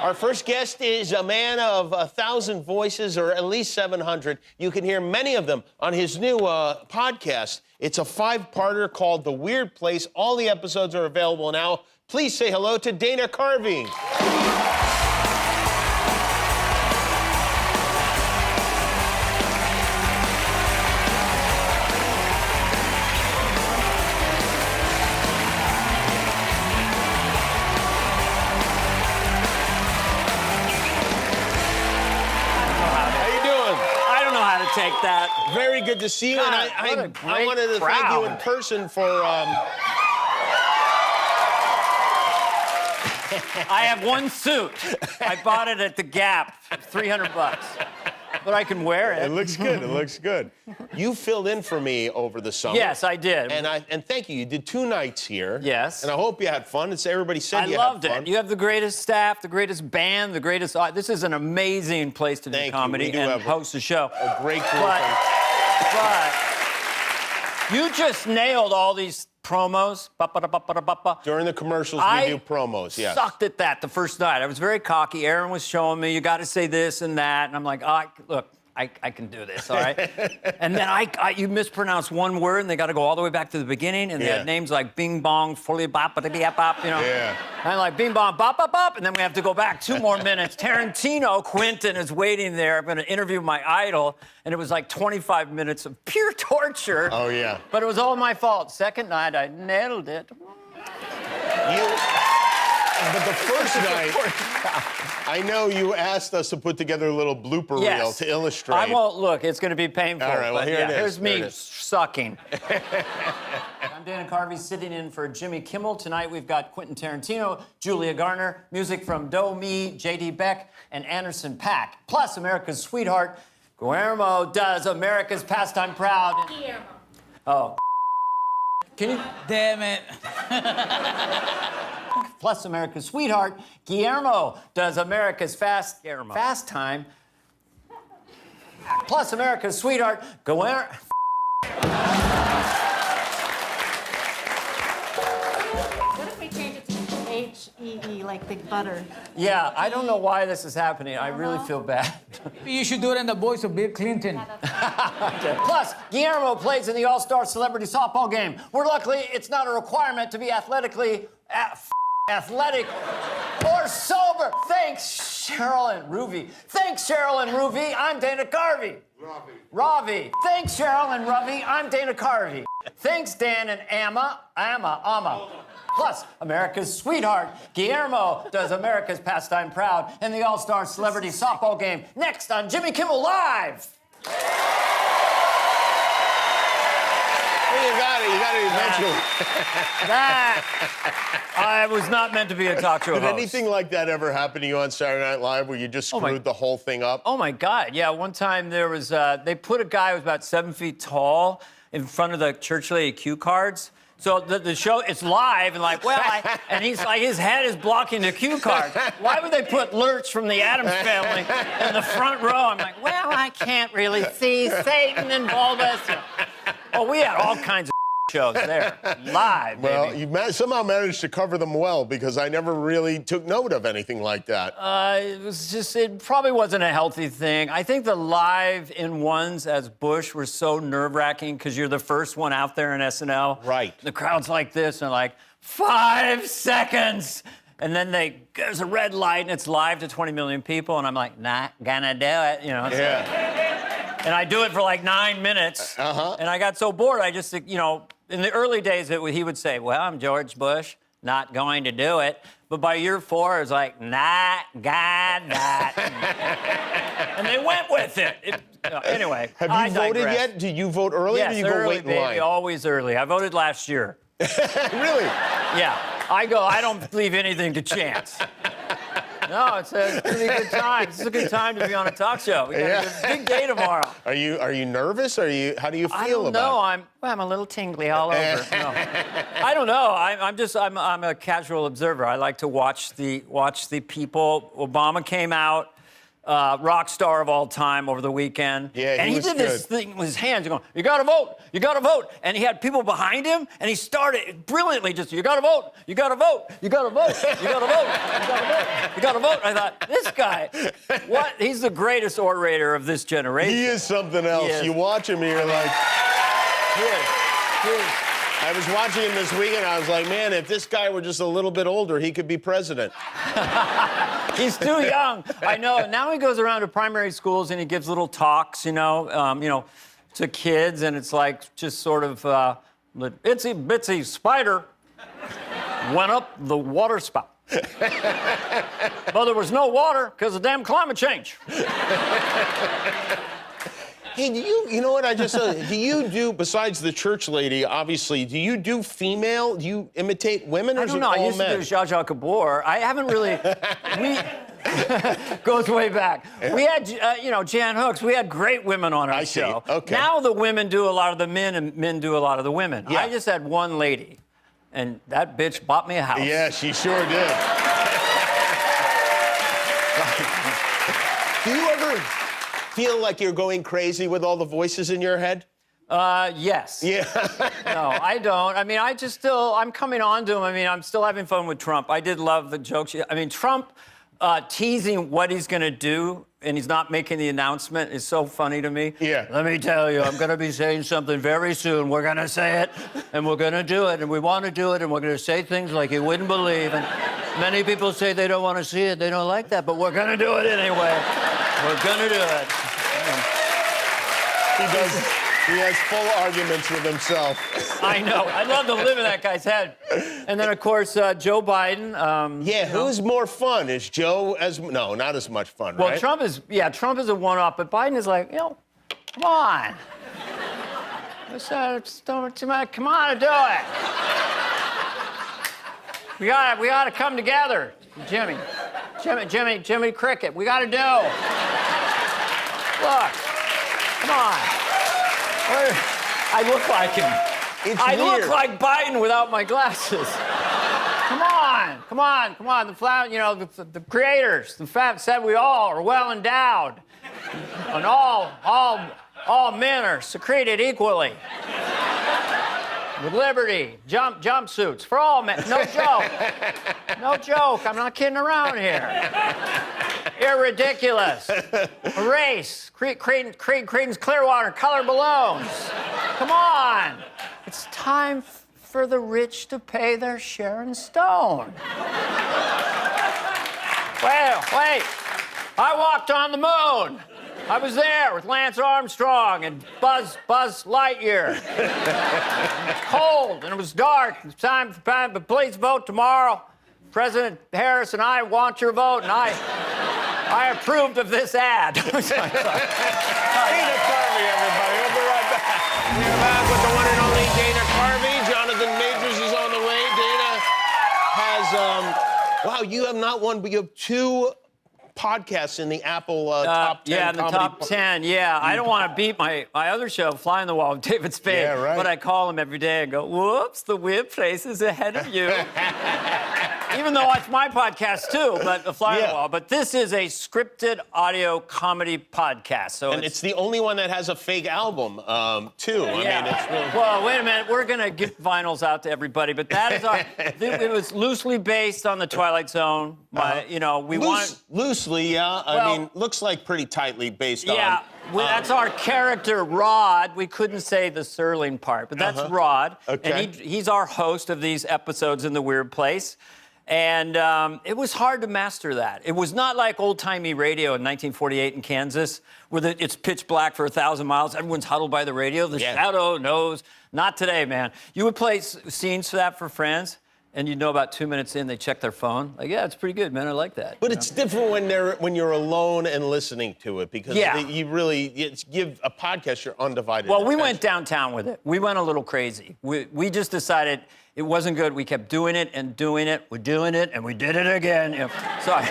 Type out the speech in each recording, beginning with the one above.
Our first guest is a man of 1,000 voices, or at least 700. You can hear many of them on his new podcast. It's a 5-parter called The Weird Place. All the episodes are available now. Please say hello to Dana Carvey. Take that. Very good to see you. God, and I wanted to thank you in person for... I have one suit. I bought it at the Gap, $300. But I can wear it. It looks good. It looks good. You filled in for me over the summer. Yes, I did. And thank you. You did 2 nights here. Yes. And I hope you had fun. Everybody said you had fun. I loved it. You have the greatest staff, the greatest band, the greatest... This is an amazing place to do comedy and host a show. A great group. But you just nailed all these promos. During the commercials, we do promos, yes. I sucked at that the first night. I was very cocky. Aaron was showing me, you got to say this and that. And I'm like, look, I can do this, all right? And then you mispronounce one word, and they got to go all the way back to the beginning, and they had names like Bing Bong, Fully Bop, you know? Yeah. And I'm like, Bing Bong, Bop, Bop, Bop, and then we have to go back 2 more minutes. Tarantino, Quentin, is waiting there. I'm going to interview my idol, and it was like 25 minutes of pure torture. Oh, yeah. But it was all my fault. Second night, I nailed it. But the first night, I know you asked us to put together a little blooper reel to illustrate. I won't look. It's going to be painful. All right, well, here it is. Here's me sucking. I'm Dana Carvey, sitting in for Jimmy Kimmel. Tonight, we've got Quentin Tarantino, Julia Garner, music from Do Me, J.D. Beck, and Anderson .Paak. Plus, America's sweetheart, Guillermo does America's pastime proud. Guillermo. Oh. Can you... Damn it. Plus, America's sweetheart, Guillermo does America's fast time. Plus, America's sweetheart, Guillermo. What if we change it to H-E-E, like Big Butter? Yeah, I don't know why this is happening. I really feel bad. You should do it in the voice of Bill Clinton. Okay. Plus, Guillermo plays in the All-Star Celebrity Softball game, where luckily it's not a requirement to be athletic or sober. Thanks, Cheryl and Ruby. Thanks, Cheryl and Ruby. I'm Dana Carvey. Ravi. Thanks, Cheryl and Ravi. I'm Dana Carvey. Thanks, Dan and Amma. Plus, America's sweetheart, Guillermo does America's pastime proud in the All-Star Celebrity Softball game. Next on Jimmy Kimmel Live. You got it eventually. I was not meant to be a talk show host. Did anything like that ever happen to you on Saturday Night Live where you just screwed the whole thing up? Oh, my God. Yeah, one time there was, they put a guy who was about 7 feet tall in front of the Church Lady cue cards. So the show, it's live, and and he's like, his head is blocking the cue card. Why would they put Lurch from the Addams Family in the front row? I'm like, well, I can't really see Satan and Bulbous. Oh, we had all kinds of shows there, live, Well, baby. you somehow managed to cover them well, because I never really took note of anything like that. It probably wasn't a healthy thing. I think the live-in-ones as Bush were so nerve-wracking because you're the first one out there in SNL. Right. The crowd's like this, and like, 5 seconds! And then there's a red light, and it's live to 20 million people, and I'm like, not gonna do it, you know? And I do it for like 9 minutes, and I got so bored, I just, in the early days, he would say, well, I'm George Bush, not going to do it. But by year 4, it was like, not got that. And they went with it. Anyway, Have you voted yet? Did you vote early, or did you go wait in line? Always early. I voted last year. Really? Yeah. I don't leave anything to chance. No, it's a pretty good time. It's a good time to be on a talk show. We got a big day tomorrow. Are you nervous? How do you feel about it? I don't know. I'm a little tingly all over. No. I don't know. I'm a casual observer. I like to watch the people. Obama came out. rock star of all time over the weekend. Yeah, and he he was did this good. thing with his hands, going, "You gotta vote, you gotta vote." And he had people behind him, and he started brilliantly just, "You gotta vote, you gotta vote, you gotta vote, you gotta vote, you gotta vote, you gotta vote." I thought, this guy, what? He's the greatest orator of this generation. He is something else. is. You watch him, and you're like, He is. He is. I was watching him this weekend. I was like, man, if this guy were just a little bit older, he could be president. He's too young. I know. And now he goes around to primary schools and he gives little talks, to kids, and it's like just sort of the itsy bitsy spider went up the water spout. But there was no water because of damn climate change. Hey, you know what I just said? Do you do, besides the church lady, obviously, do you do female? Do you imitate women, or I is don't it know. I all used to men? do Zsa Zsa Gabor. I haven't really. Goes way back. We had, Jan Hooks. We had great women on our I see. show. Okay. Now the women do a lot of the men, and men do a lot of the women. Yeah. I just had one lady, and that bitch bought me a house. Yeah, she sure did. Do you ever feel like you're going crazy with all the voices in your head? Yes. Yeah. No, I don't. I mean, I'm coming on to him. I mean, I'm still having fun with Trump. I did love the jokes. I mean, Trump teasing what he's going to do, and he's not making the announcement, is so funny to me. Yeah. Let me tell you, I'm going to be saying something very soon. We're going to say it, and we're going to do it, and we want to do it, and we're going to say things like you wouldn't believe. And many people say they don't want to see it, they don't like that, but we're going to do it anyway. We're going to do it. He has full arguments with himself. I know. I'd love to live in that guy's head. And then, of course, Joe Biden. Yeah, who's more fun? Is Joe no, not as much fun, Well, right? Trump is a one-up, but Biden is like, come on. Come on and do it. We gotta come together, Jimmy Cricket. We gotta do. Look, come on. I look like him. I look like Biden without my glasses. Come on. The creators, the fact said we all are well endowed, and all men are secreted equally. With liberty, jumpsuits for all men. No joke. No joke. I'm not kidding around here. Irridiculous. Erase. Creedence Clearwater colored balloons. Come on. It's time for the rich to pay their Sharon Stone. Wait. I walked on the moon. I was there with Lance Armstrong and Buzz Lightyear. It's cold and it was dark. It's time, but please vote tomorrow. President Harris and I want your vote, and I approved of this ad. Dana Carvey, everybody. We'll be right back. We're back with the one and only Dana Carvey. Jonathan Majors is on the way. Dana has, wow, you have not one, but you have two podcasts in the Apple top 10 Yeah, in the comedy top 10, yeah. I don't want to beat my other show, Fly on the Wall with David Spade. Yeah, right. But I call him every day and go, whoops, the weird place is ahead of you. Even though it's my podcast, too, but the Fly on the Wall. But this is a scripted audio comedy podcast. So And it's the only one that has a fake album, too. I mean, it's really... Well, wait a minute. We're going to give vinyls out to everybody, but that is our... It was loosely based on The Twilight Zone. Loosely, yeah. I mean, looks like pretty tightly based on... Yeah, that's our character, Rod. We couldn't say the Serling part, but that's Rod. Okay. And he's our host of these episodes in the Weird Place. And it was hard to master that. It was not like old-timey radio in 1948 in Kansas, where it's pitch black for 1,000 miles. Everyone's huddled by the radio. The shadow knows. Not today, man. You would play scenes for that for friends, and you'd know about 2 minutes in, they check their phone. Like, yeah, it's pretty good, man. I like that. But it's different when you're alone and listening to it, because you really give a podcast your undivided Well, we attention. went downtown with it. We went a little crazy. We just decided it wasn't good. We kept doing it and doing it. We're doing it, and we did it again. Sorry.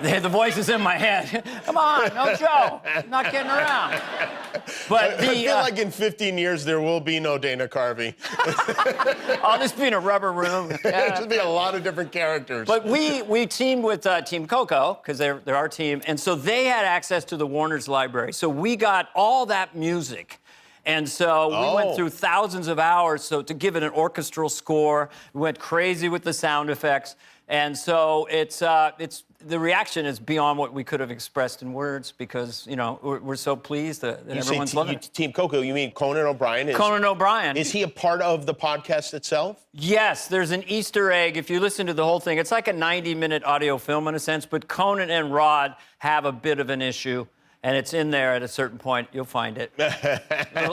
The voice is in my head. Come on, no show. I'm not kidding around. But I feel like in 15 years there will be no Dana Carvey. I'll just be in a rubber room. There'll just be a lot of different characters. But we teamed with Team Coco, because they're our team, and so they had access to the Warner's library. So we got all that music. And so we went through thousands of hours to give it an orchestral score. We went crazy with the sound effects. And so it's the reaction is beyond what we could have expressed in words because, you know, we're so pleased that everyone's loving it. Team Coco, you mean Conan O'Brien? Conan O'Brien. Is he a part of the podcast itself? Yes, there's an Easter egg. If you listen to the whole thing, it's like a 90-minute audio film in a sense, but Conan and Rod have a bit of an issue. And it's in there at a certain point. You'll find it.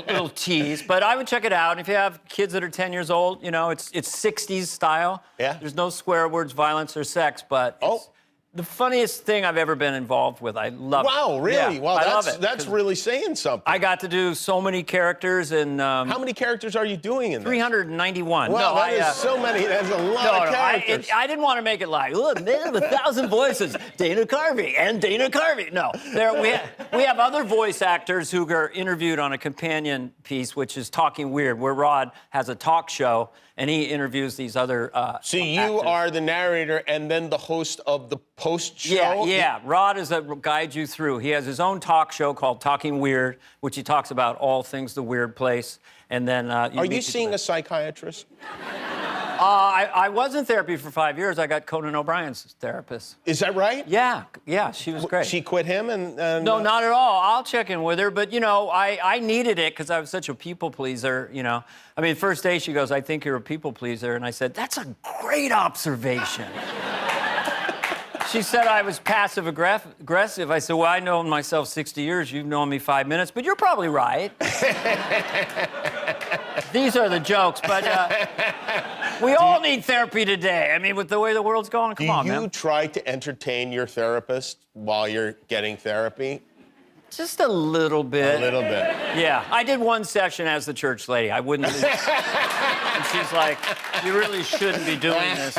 little tease. But I would check it out. If you have kids that are 10 years old, you know, it's 60s style. Yeah. There's no swear words, violence, or sex, but it's the funniest thing I've ever been involved with. I love it. Wow, really? Yeah, Wow, I love it. That's really saying something. I got to do so many characters and... How many characters are you doing in this? 391. Wow, No, that is so many. That's a lot of characters. I didn't want to make it like, look, they have 1,000 voices. Dana Carvey and Dana Carvey. No, we have other voice actors who are interviewed on a companion piece, which is Talking Weird, where Rod has a talk show, and he interviews these other So you actors. are the narrator and then the host of the post show? Yeah. Rod is a guide you through. He has his own talk show called Talking Weird, which he talks about all things the weird place. And then Are you seeing a psychiatrist? I was in therapy for 5 years. I got Conan O'Brien's therapist. Is that right? Yeah, she was great. She quit him and No, not at all. I'll check in with her, but you know, I needed it because I was such a people pleaser. You know, I mean, first day she goes, "I think you're a people pleaser," and I said, "That's a great observation." She said I was passive aggressive. I said, "Well, I've known myself 60 years. You've known me 5 minutes, but you're probably right." These are the jokes, but we all need therapy today. I mean, with the way the world's going, come on, man. Do you try to entertain your therapist while you're getting therapy? Just a little bit. A little bit. Yeah, I did one session as the church lady. I wouldn't. And she's like, "You really shouldn't be doing this."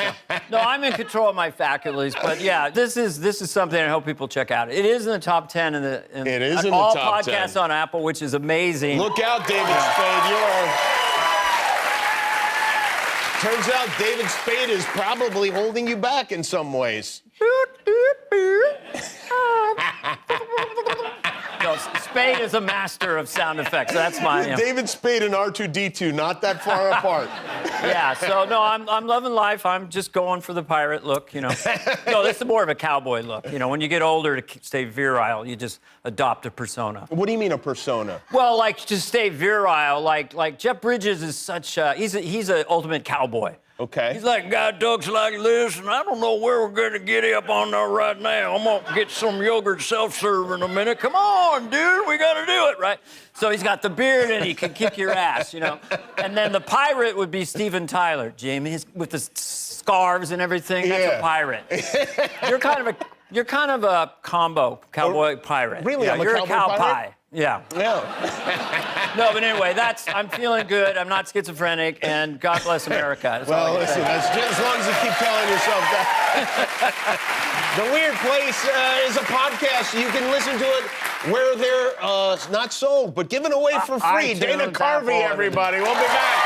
No, I'm in control of my faculties, but yeah, this is something I hope people check out. It is in the top 10 in the. It is in the all top 10. podcasts on Apple, which is amazing. Look out, David Spade. Turns out David Spade is probably holding you back in some ways. No, Spade is a master of sound effects. That's my. David Spade and R2-D2, not that far apart. Yeah, so no, I'm loving life. I'm just going for the pirate look, you know. No, this is more of a cowboy look. You know, when you get older to stay virile, you just adopt a persona. What do you mean a persona? Well, like to stay virile, like Jeff Bridges is such he's an ultimate cowboy. Okay. He's like, "Guy talks like this, and I don't know where we're going to get up on there right now. I'm going to get some yogurt self-serve in a minute. Come on, dude, we got to do it, right?" So he's got the beard, and he can kick your ass, you know. And then the pirate would be Steven Tyler, Jamie, with the scarves and everything. That's a pirate. You're kind of a combo cowboy pirate. Really? Yeah, I'm you're a a cow pirate? pie. Yeah. Yeah. No, but anyway, I'm feeling good. I'm not schizophrenic, and God bless America. That's all I Well, can listen, say. that's just as long as you keep telling yourself that. The Weird Place is a podcast. You can listen to it where they're not sold, but given away for free. iTunes, Dana Carvey, Apple, everybody. We'll be back.